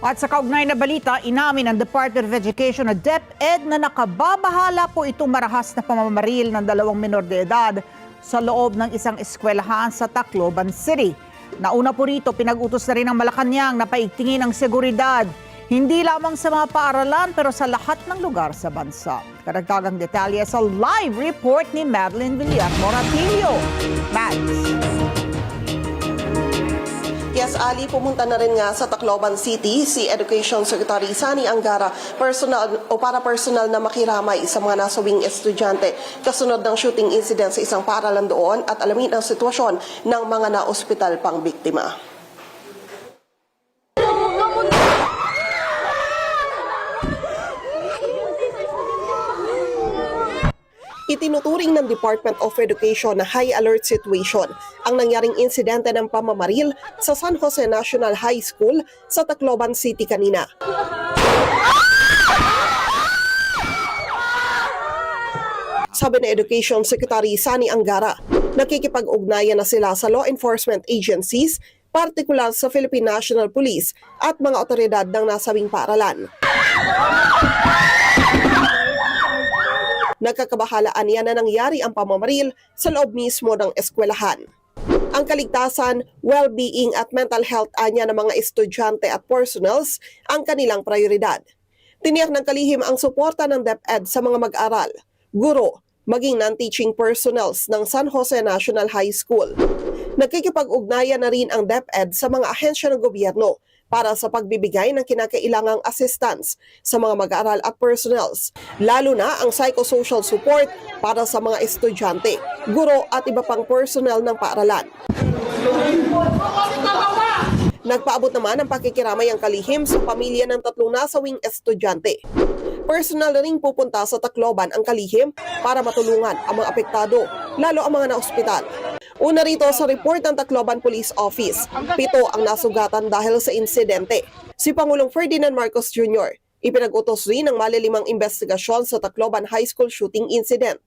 At sa kaugnay na balita, inamin ng Department of Education na DepEd na nakababahala po itong marahas na pamamaril ng 2 menor de edad sa loob ng isang eskwelahan sa Tacloban City. Nauna po rito, pinag-utos na rin ng Malacanang na paigtingin ang seguridad, hindi lamang sa mga paaralan pero sa lahat ng lugar sa bansa. Karagdagang detalye sa live report ni Madeline Villar Moratillo. Mads. Yes, Ali, pumunta na rin nga sa Tacloban City si Education Secretary Sani Angara para personal na makiramay sa mga nasawing estudyante kasunod ng shooting incident sa isang paaralan doon at alamin ang sitwasyon ng mga na-ospital pang biktima. Itinuturing ng Department of Education na high alert situation ang nangyaring insidente ng pamamaril sa San Jose National High School sa Tacloban City kanina. Sabi ni Education Secretary Sani Angara, nakikipag-ugnayan na sila sa law enforcement agencies, partikular sa Philippine National Police at mga otoridad ng nasabing paaralan. Nagkakabahalaan yan na nangyari ang pamamaril sa loob mismo ng eskwelahan. Ang kaligtasan, well-being at mental health anya ng mga estudyante at personnels ang kanilang prioridad. Tiniyak ng kalihim ang suporta ng DepEd sa mga mag-aral, guro, maging non-teaching personnels ng San Jose National High School. Nagkikipag-ugnayan na rin ang DepEd sa mga ahensya ng gobyerno para sa pagbibigay ng kinakailangang assistance sa mga mag-aaral at personnels, lalo na ang psychosocial support para sa mga estudyante, guro at iba pang personnel ng paaralan. Nagpaabot naman ang pakikiramay ang kalihim sa pamilya ng 3 nasawing estudyante. Personal ring pupunta sa Tacloban ang kalihim para matulungan ang mga apektado, lalo ang mga na-ospital. Una rito sa report ng Tacloban Police Office, 7 ang nasugatan dahil sa insidente. Si Pangulong Ferdinand Marcos Jr. ipinag-utos rin ng malilimang investigasyon sa Tacloban High School shooting incident.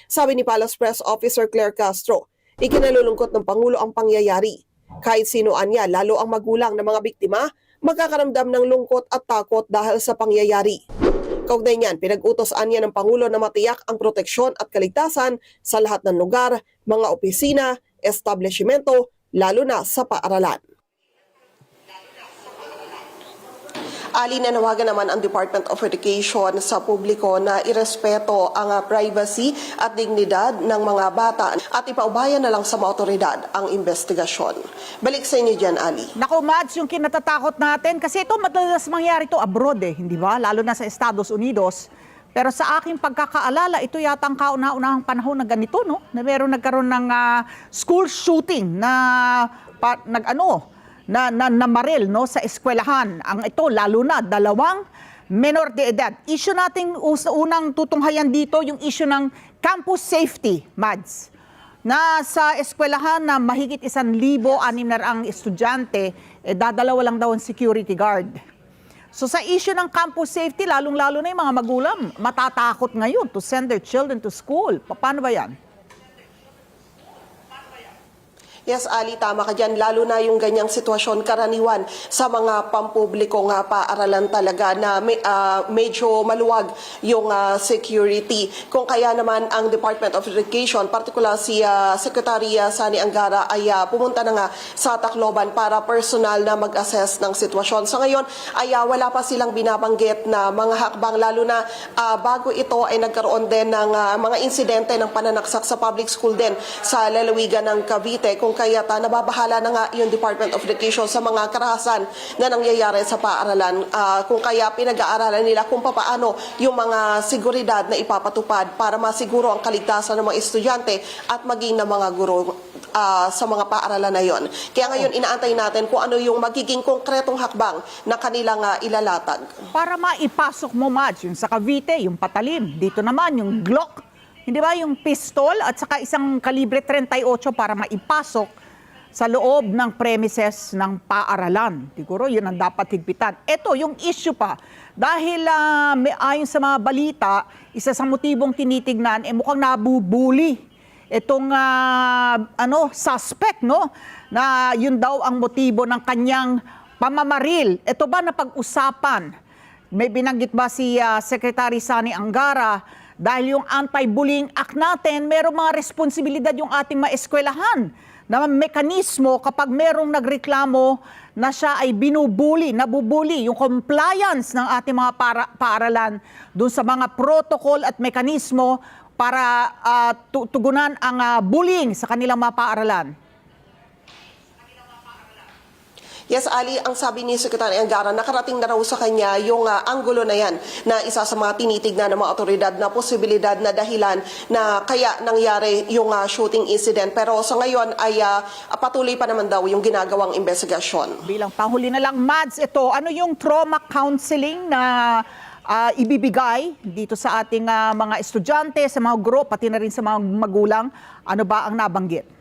Sabi ni Palace Press Officer Claire Castro, ikinalulungkot ng Pangulo ang pangyayari. Kahit sino anya, lalo ang magulang ng mga biktima, magkakaramdam ng lungkot at takot dahil sa pangyayari. Kaugnay niyan, pinag-utos anya ng Pangulo na matiyak ang proteksyon at kaligtasan sa lahat ng lugar, mga opisina, establishmento, lalo na sa paaralan. Ali, nanawagan naman ang Department of Education sa publiko na irespeto ang privacy at dignidad ng mga bata at ipaubayan na lang sa mga otoridad ang investigasyon. Balik sa inyo dyan, Ali. Naku, Mads, yung kinatatakot natin, kasi ito madalas mangyari ito abroad hindi ba? Lalo na sa Estados Unidos. Pero sa aking pagkakaalala, ito yata ang kauna-unahang panahon na ganito, no? Na meron nagkaroon ng school shooting na namaril no, sa eskwelahan. Ang ito, lalo na, 2 menor de edad. Issue nating unang tutunghayan dito, yung issue ng campus safety, Mads. Na sa eskwelahan na mahigit 1,600 estudyante, dadalawa lang daw ang security guard. So sa issue ng campus safety, lalong-lalo na yung mga magulang, matatakot ngayon to send their children to school. Paano ba yan? Yes, Ali, tama ka dyan. Lalo na yung ganyang sitwasyon karaniwan sa mga pampublikong paaralan talaga na medyo maluwag yung security. Kung kaya naman ang Department of Education, particular si Secretary Sani Angara ay pumunta na nga sa Tacloban para personal na mag-assess ng sitwasyon. Sa ngayon ay wala pa silang binabanggit na mga hakbang, lalo na bago ito ay nagkaroon din ng mga insidente ng pananaksak sa public school din sa lalawigan ng Cavite. Kung kaya nababahala na nga yung Department of Education sa mga karahasan na nangyayari sa paaralan. Kung kaya pinag-aaralan nila kung paano yung mga seguridad na ipapatupad para masiguro ang kaligtasan ng mga estudyante at maging ng mga guro sa mga paaralan na yon. Kaya ngayon inaantay natin kung ano yung magiging konkretong hakbang na kanilang ilalatag. Para maipasok mo, Mads, yung sa Cavite, yung patalim. Dito naman, yung Glock. Hindi ba yung pistol at saka isang kalibre 38 para maipasok sa loob ng premises ng paaralan. Siguro yun ang dapat higpitan. Ito, yung issue pa. Dahil ayon sa mga balita, isa sa motibong tinitignan, mukhang nabubuli itong suspect, no? Na yun daw ang motibo ng kanyang pamamaril. Ito ba napag-usapan? May binanggit ba si Secretary Sani Angara dahil yung Anti-Bullying Act natin, merong mga responsibilidad yung ating mga eskwelahan na mekanismo kapag merong nagreklamo na siya ay nabubuli, yung compliance ng ating mga paaralan dun sa mga protocol at mekanismo para tugunan ang bullying sa kanilang mga paaralan. Yes, Ali, ang sabi ni Secretary Angara, nakarating na raw sa kanya yung anggulo na yan na isa sa mga tinitignan ng mga otoridad na posibilidad na dahilan na kaya nangyari yung shooting incident. Pero sa ngayon ay patuloy pa naman daw yung ginagawang investigasyon. Bilang panghuli na lang, Mads, ito, ano yung trauma counseling na ibibigay dito sa ating mga estudyante, sa mga guro, pati na rin sa mga magulang? Ano ba ang nabanggit?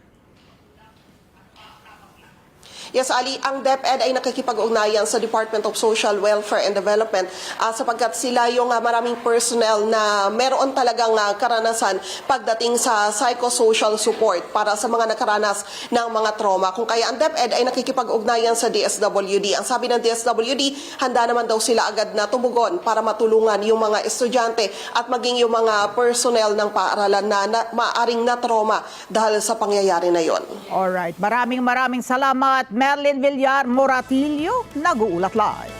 Yes, Ali, ang DepEd ay nakikipag-ugnayan sa Department of Social Welfare and Development sapagkat sila yung maraming personnel na meron talagang karanasan pagdating sa psychosocial support para sa mga nakaranas ng mga trauma. Kung kaya ang DepEd ay nakikipag-ugnayan sa DSWD. Ang sabi ng DSWD, handa naman daw sila agad na tumugon para matulungan yung mga estudyante at maging yung mga personnel ng paaralan na maaring na trauma dahil sa pangyayari na yon. Alright, maraming salamat. Merlin Villar Moratillo, nag-uulat live.